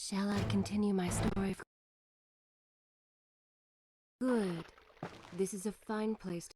Shall I continue my story? Good. This is a fine place.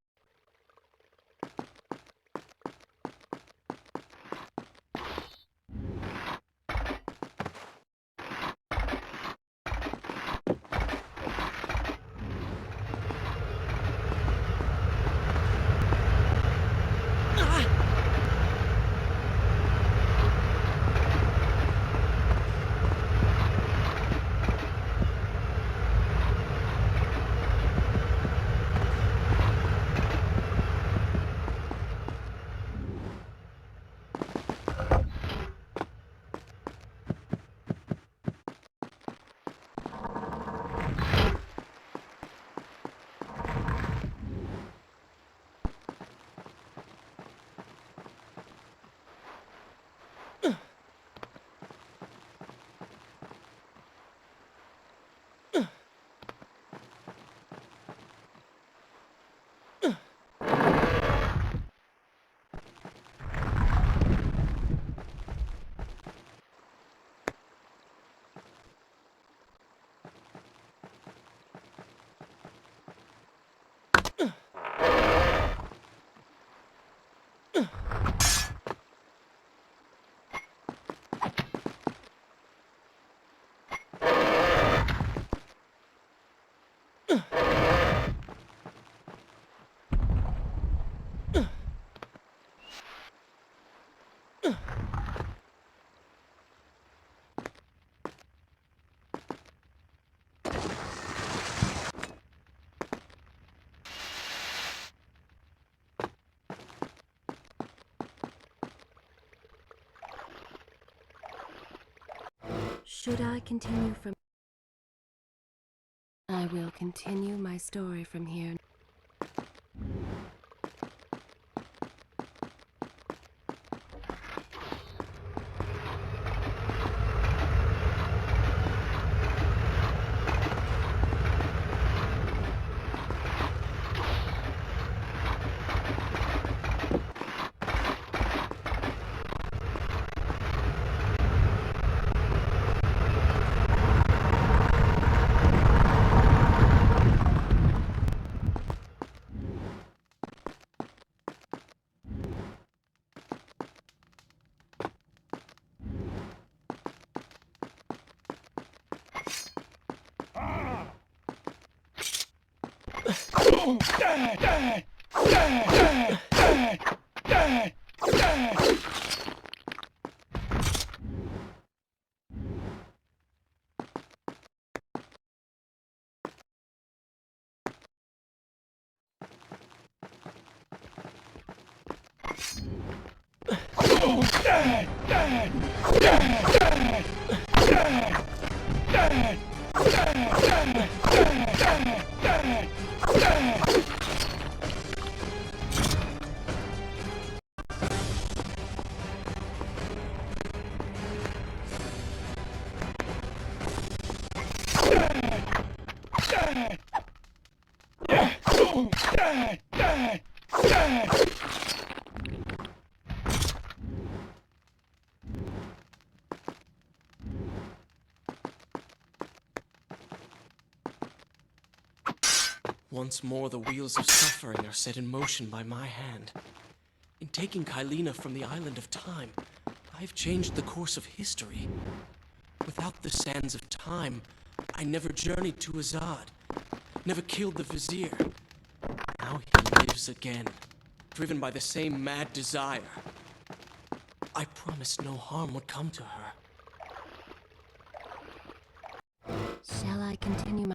Should I continue from... I will continue my story from here. Once more, the wheels of suffering are set in motion by my hand. In taking Kylina from the island of time, I've changed the course of history. Without the sands of time, I never journeyed to Azad, never killed the Vizier. Now he lives again, driven by the same mad desire. I promised no harm would come to her. Shall I continue my...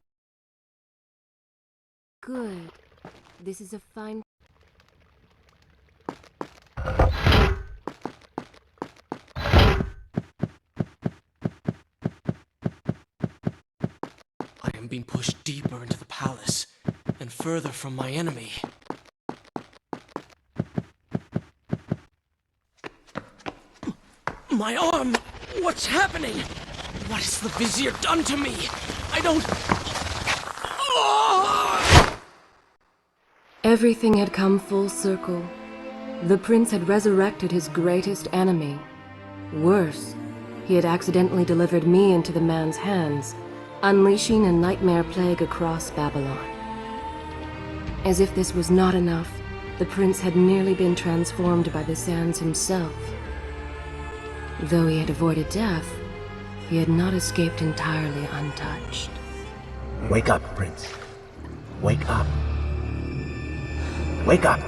Good. This is a fine... I am being pushed deeper into the palace, and further from my enemy. My arm! What's happening? What has the Vizier done to me? I don't... Everything had come full circle. The prince had resurrected his greatest enemy. Worse, he had accidentally delivered me into the man's hands, unleashing a nightmare plague across Babylon. As if this was not enough, the prince had nearly been transformed by the sands himself. Though he had avoided death, he had not escaped entirely untouched. Wake up, Prince. Wake up. Wake up!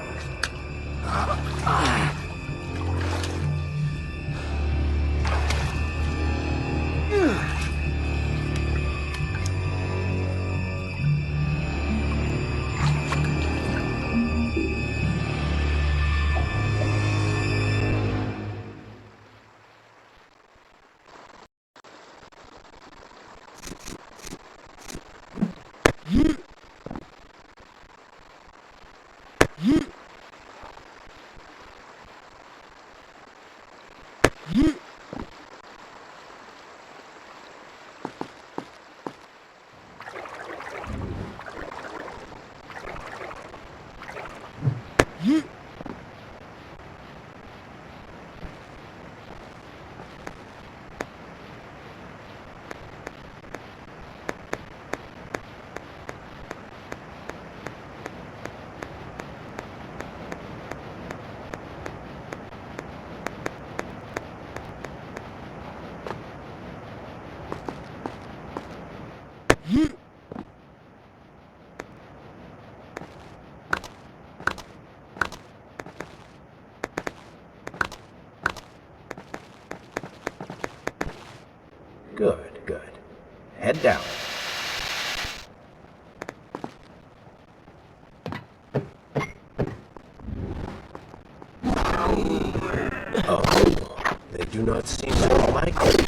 Good, good. Head down. Oh, they do not seem to like it.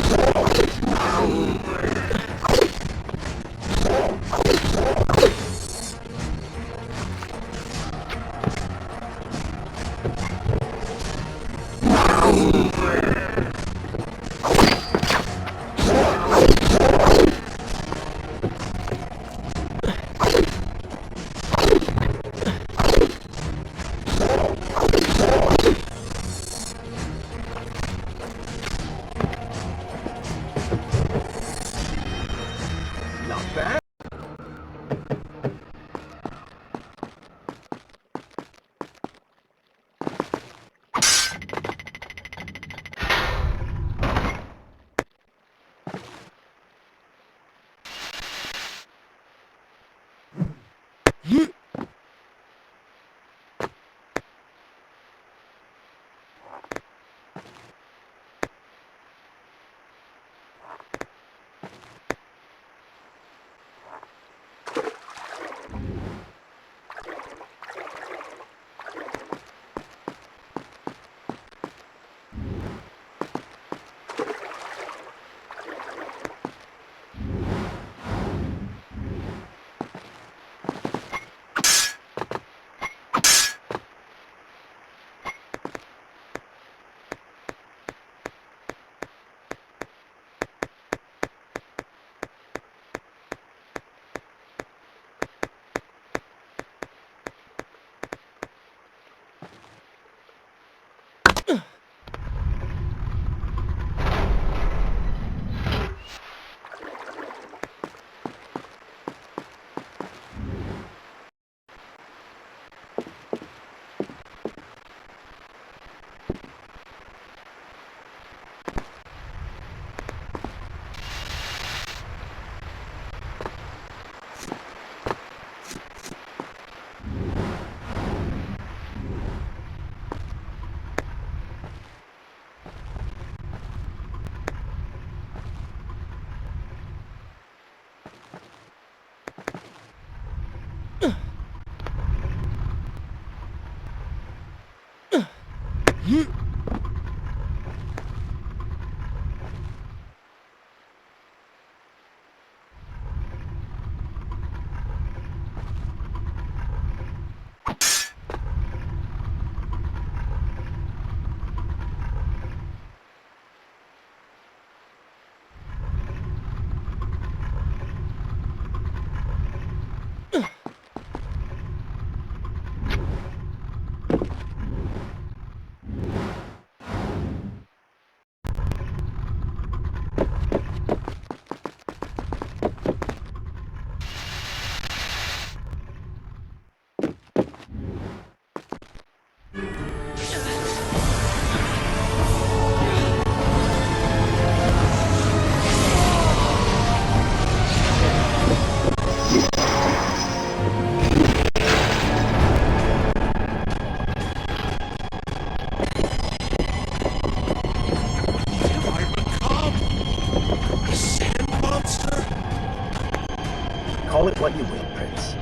Call it what you will, Prince.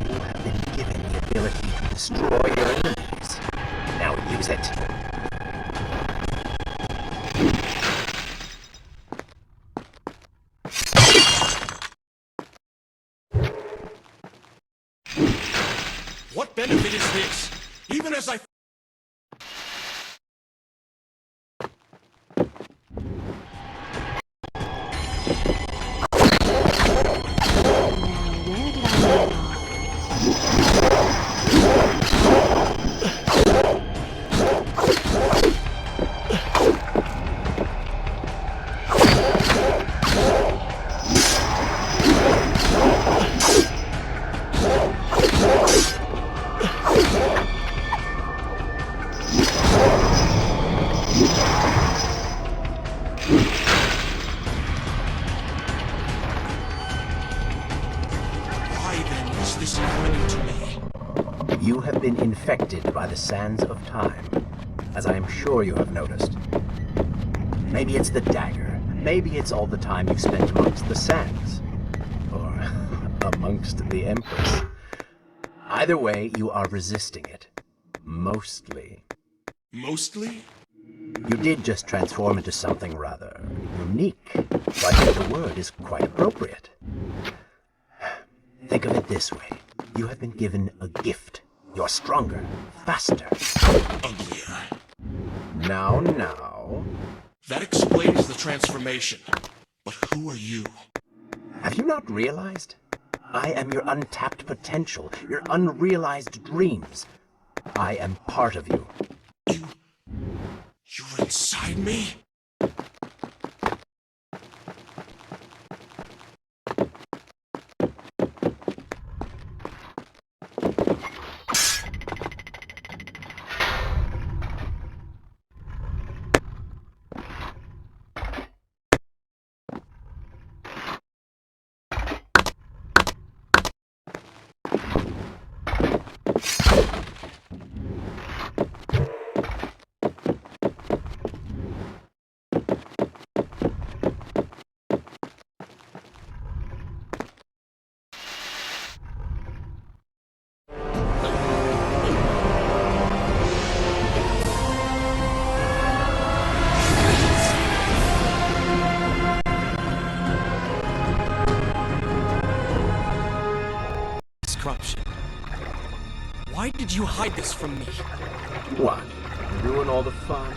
You have been given the ability to destroy your enemies. Now use it. What benefit is this? Even as I... Why then is this happening to me? You have been infected by the sands of time, as I am sure you have noticed. Maybe it's the dagger. Maybe it's all the time you've spent amongst the sands. Or amongst the Empress. Either way, you are resisting it. Mostly. Mostly? You did just transform into something rather unique, so I think the word is quite appropriate. Think of it this way. You have been given a gift. You're stronger, faster. Uglier. Now. That explains the transformation. But who are you? Have you not realized? I am your untapped potential, your unrealized dreams. I am part of you. You're inside me? Corruption. Why did you hide this from me? What? Ruin all the fun?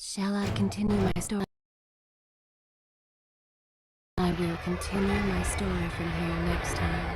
Shall I continue my story? I will continue my story from here next time.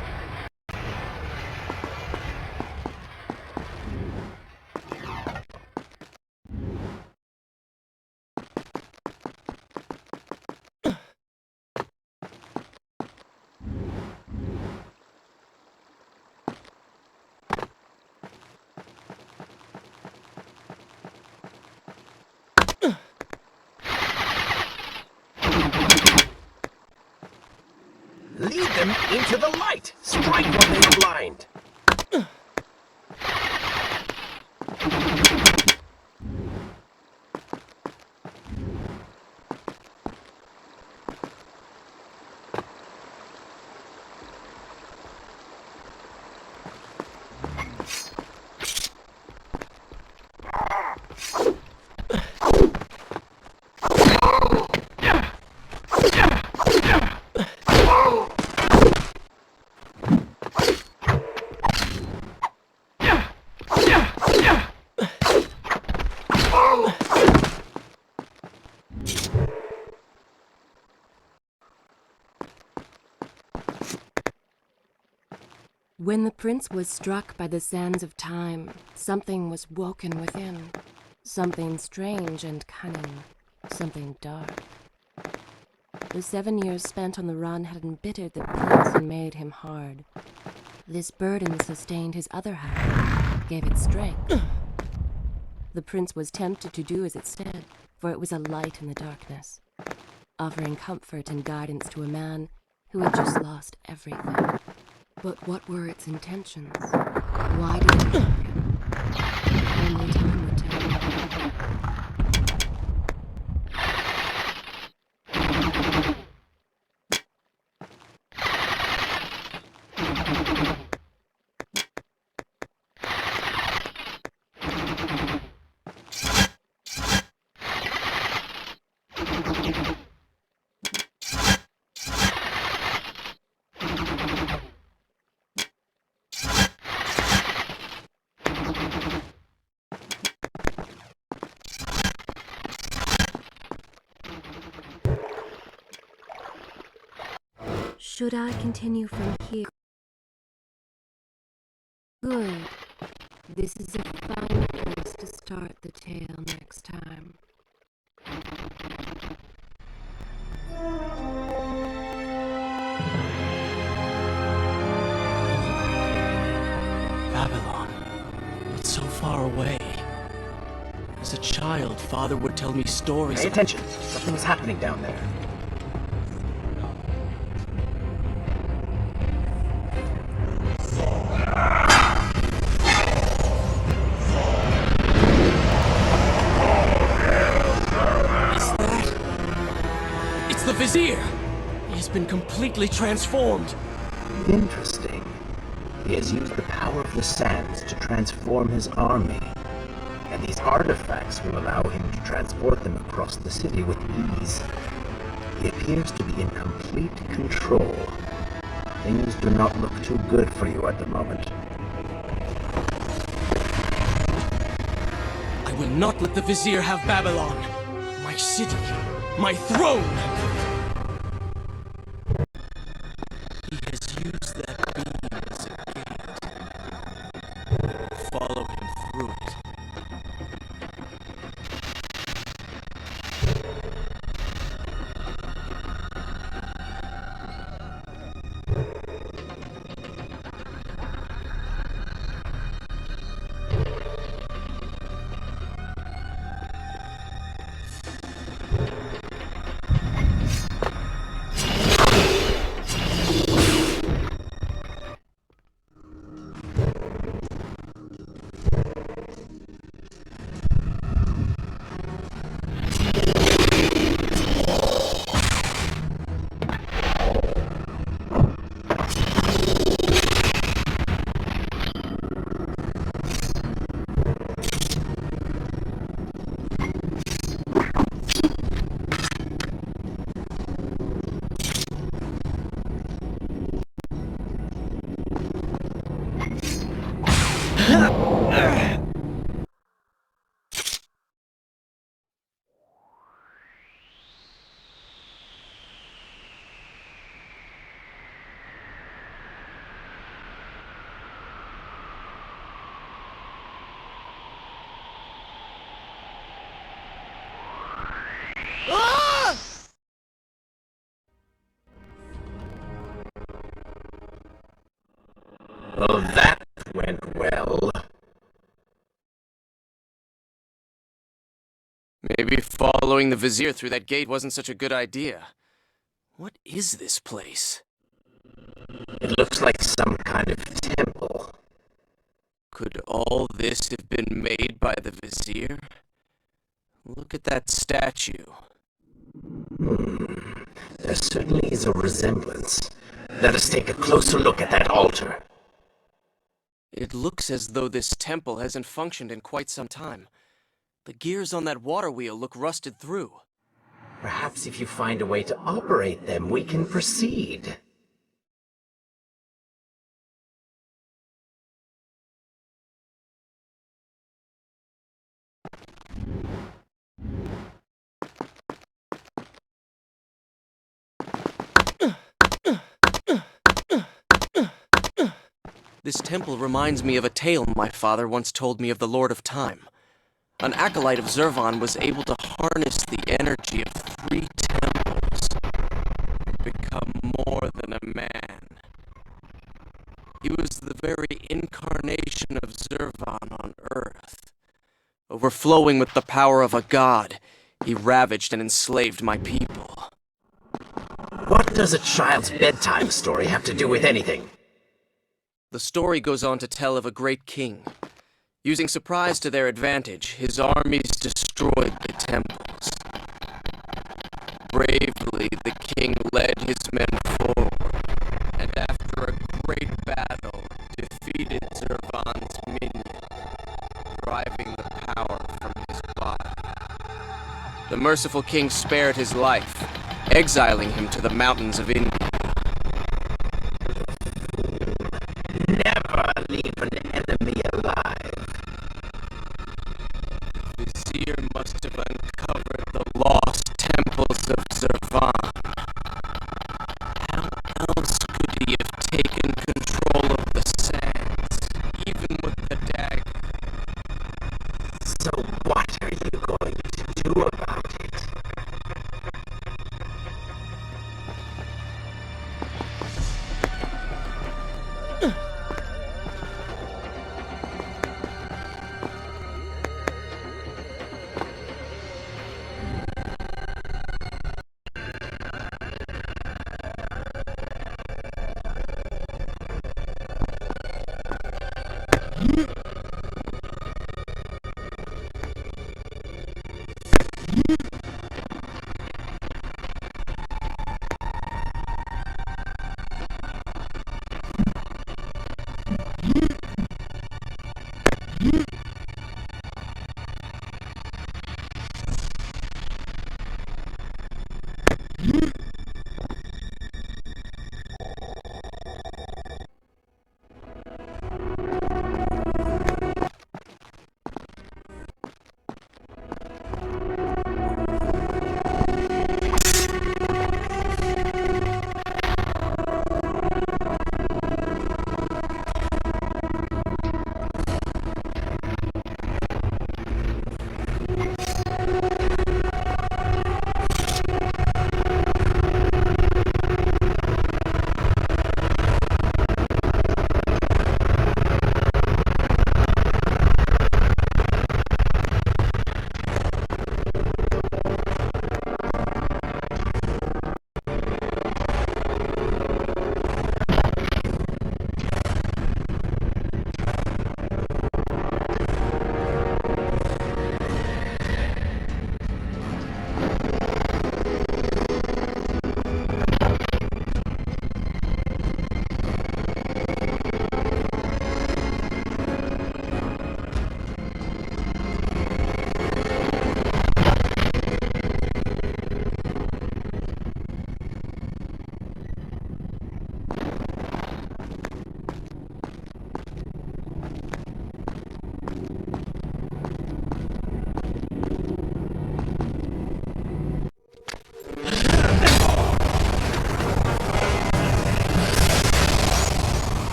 Lead them into the light! Strike while they are blind! When the prince was struck by the sands of time, something was woken within. Something strange and cunning. Something dark. The 7 years spent on the run had embittered the prince and made him hard. This burden sustained his other half, gave it strength. The prince was tempted to do as it said, for it was a light in the darkness, offering comfort and guidance to a man who had just lost everything. But what were its intentions? Why did it help him? Only time would tell. Should I continue from here? Good. This is a fine place to start the tale next time. Babylon. It's so far away. As a child, Father would tell me stories Pay of... attention. Something's happening down there. It's the Vizier! He has been completely transformed. Interesting. He has used the power of the sands to transform his army. And these artifacts will allow him to transport them across the city with ease. He appears to be in complete control. Things do not look too good for you at the moment. I will not let the Vizier have Babylon. My city. My throne! He has used that beam as a gate. Follow him through it. Well, that went well. Maybe following the Vizier through that gate wasn't such a good idea. What is this place? It looks like some kind of temple. Could all this have been made by the Vizier? Look at that statue. There certainly is a resemblance. Let us take a closer look at that altar. It looks as though this temple hasn't functioned in quite some time. The gears on that water wheel look rusted through. Perhaps if you find a way to operate them, we can proceed. This temple reminds me of a tale my father once told me of the Lord of Time. An acolyte of Zervan was able to harness the energy of 3 temples and become more than a man. He was the very incarnation of Zervan on Earth. Overflowing with the power of a god, he ravaged and enslaved my people. What does a child's bedtime story have to do with anything? The story goes on to tell of a great king. Using surprise to their advantage, his armies destroyed the temples. Bravely, the king led his men forward, and after a great battle, defeated Zervan's minion, driving the power from his body. The merciful king spared his life, exiling him to the mountains of India. Never leave an enemy alive. The Vizier must have uncovered the lost temples of Zervan. How else could he have taken control of the sands, even with the dagger? So what are you going to do about it?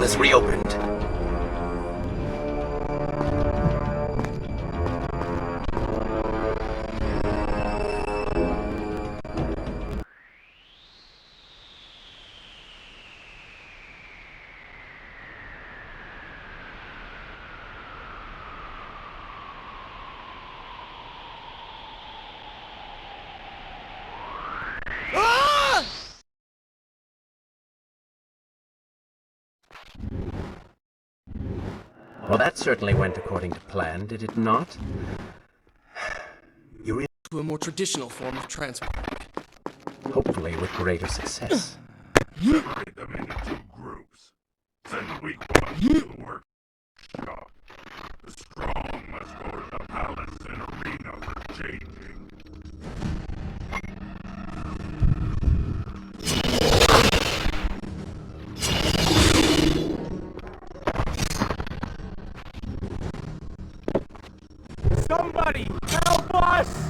has reopened. Well, that certainly went according to plan, did it not? You really, To a more traditional form of transport. hopefully with greater success. Separate them into two groups. Send the weak ones to the workshop. The strong must go to the palace and arena for changing. Somebody help us!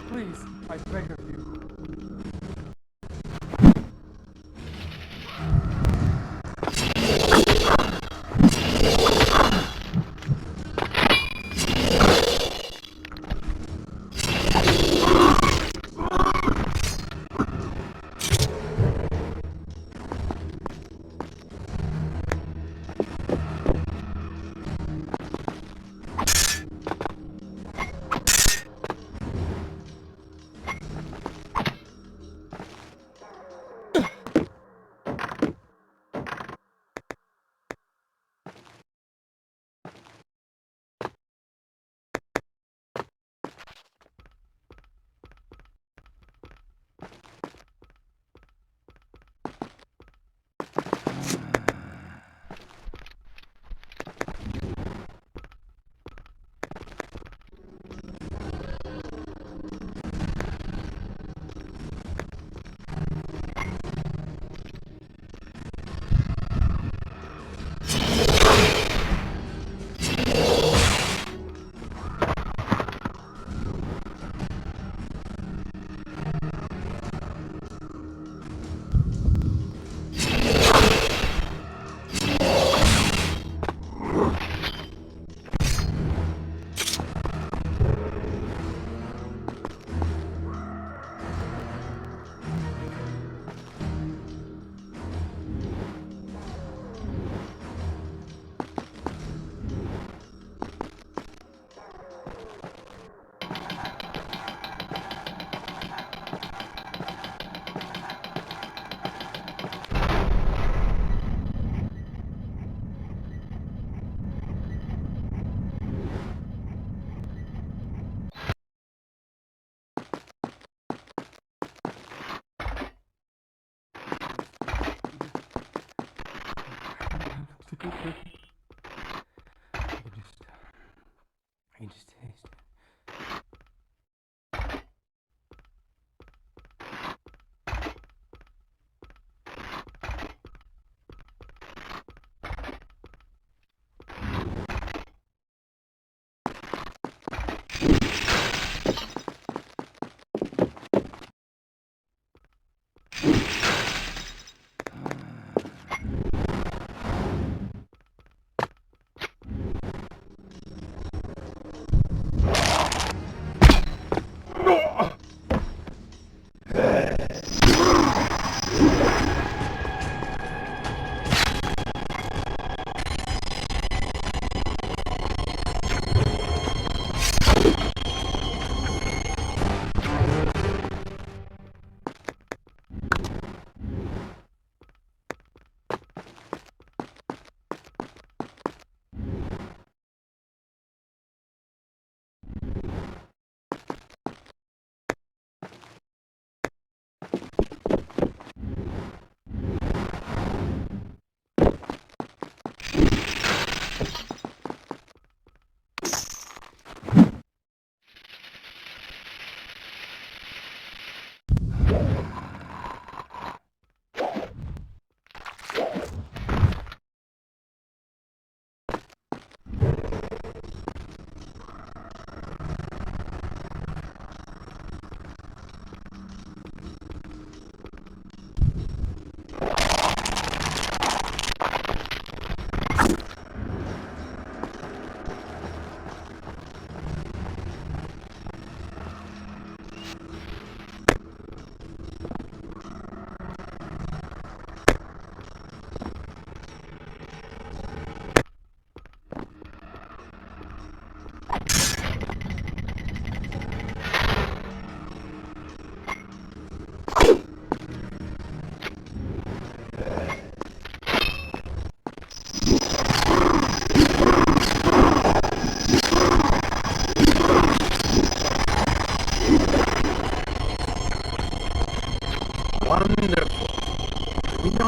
Please, I beg of you. I just taste it.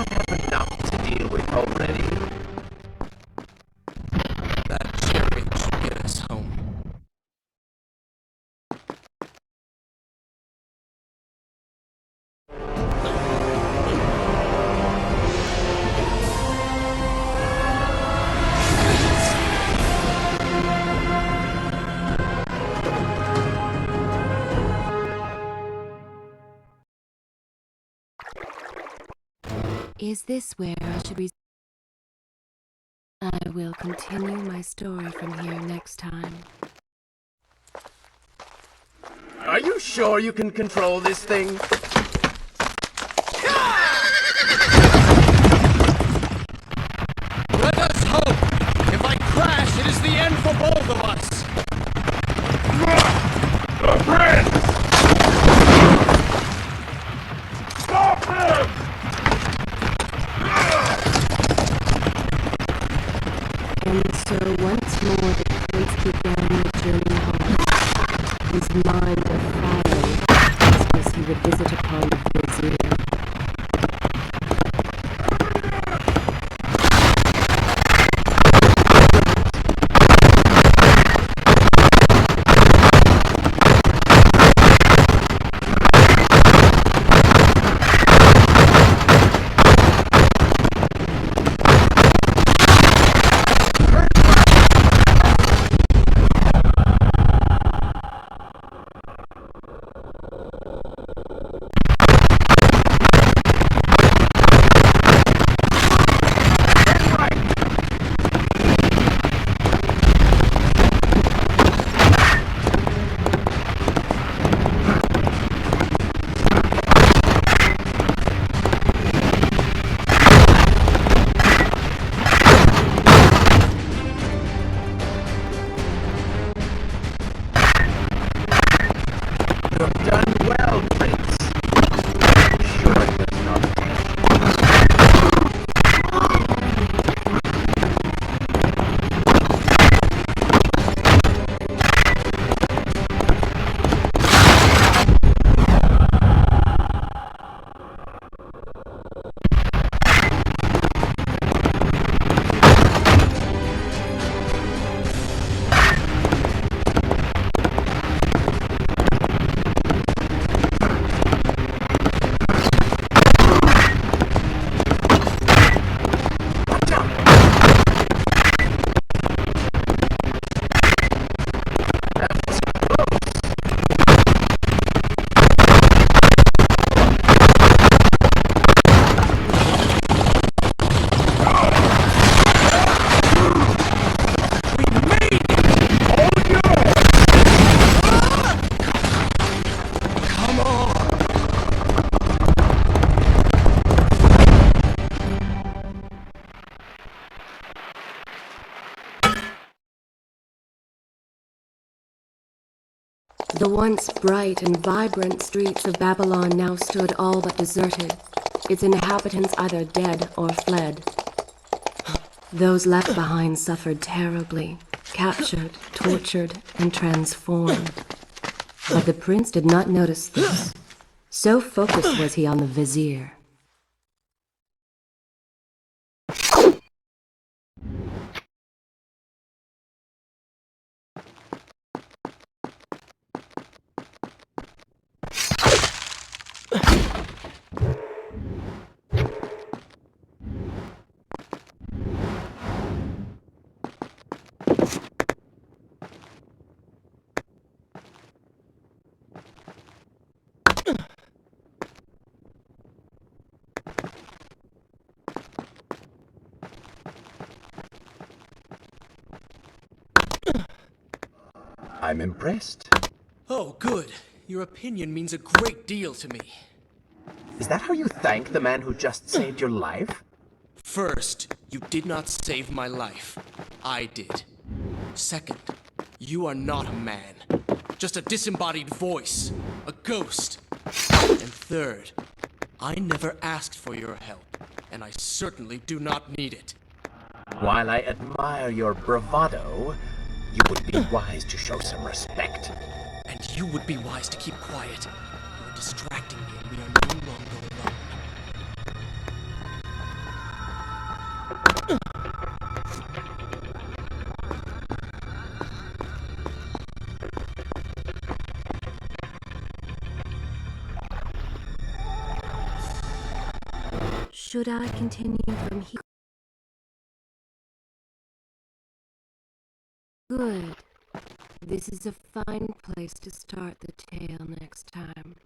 have enough to deal with already. That chariot should get us home. Is this where I should be? I will continue my story from here next time. Are you sure you can control this thing? Let us hope! If I crash, it is the end for both of us! The prince! Stop him! And so once more the prince began the journey home, his mind afire as he would visit upon the vizier. The once bright and vibrant streets of Babylon now stood all but deserted, its inhabitants either dead or fled. Those left behind suffered terribly, captured, tortured, and transformed. But the prince did not notice this. So focused was he on the vizier. I'm impressed. Oh, good. Your opinion means a great deal to me. Is that how you thank the man who just saved your life? First, you did not save my life. I did. Second, you are not a man. Just a disembodied voice. A ghost. And third, I never asked for your help, and I certainly do not need it. While I admire your bravado, you would be wise to show some respect. And you would be wise to keep quiet. You are distracting me, and we are no longer alone. Should I continue from here? Good. This is a fine place to start the tale next time.